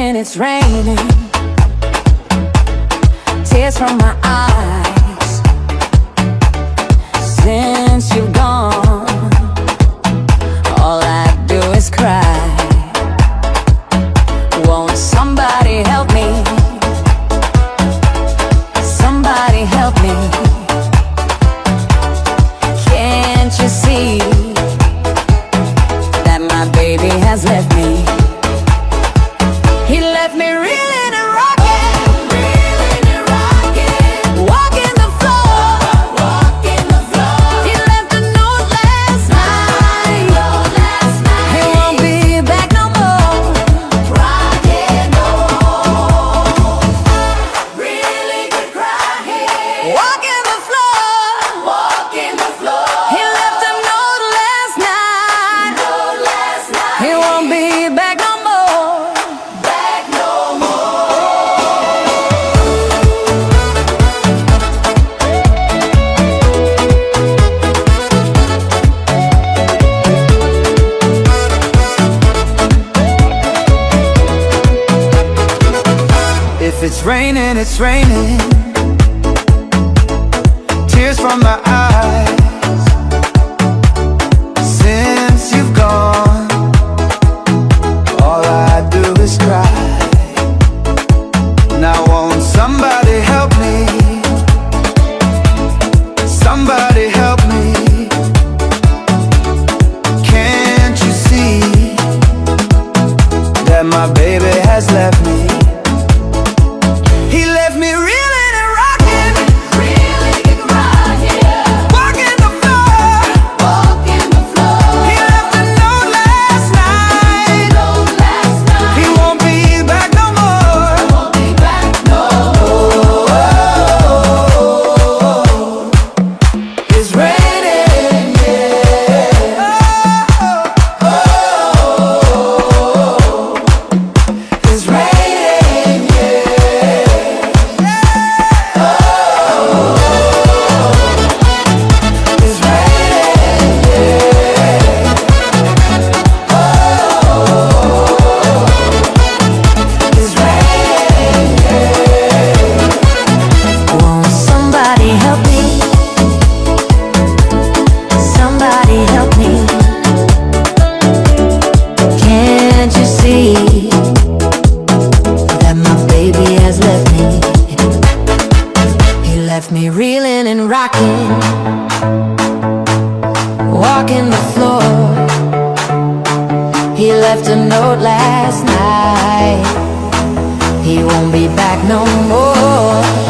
raining, it's raining. Tears from my eyes since you've gone. All I do is cry. Won't somebody help me? Somebody help me. Can't you see that my baby has left me? He left me reeling and rocking, walking the floor. He left a note last night. He won't be back no more. Really could cry here. Walking the floor. He left a note last night. He won't be back no more. If it's raining, it's raining. Tears from my eyes since you've gone. All I do is cry. Now won't somebody help me? Somebody help me. Can't you see that my baby has left me? He left me reeling and rocking, walking the floor. He left a note last night. He won't be back no more. It's raining, yeah. It's raining, it's Won't somebody help me? Somebody help me. Can't you see that my baby has left me? He left me reeling and rocking, walking the floor. He left a note last night. He won't be back no more.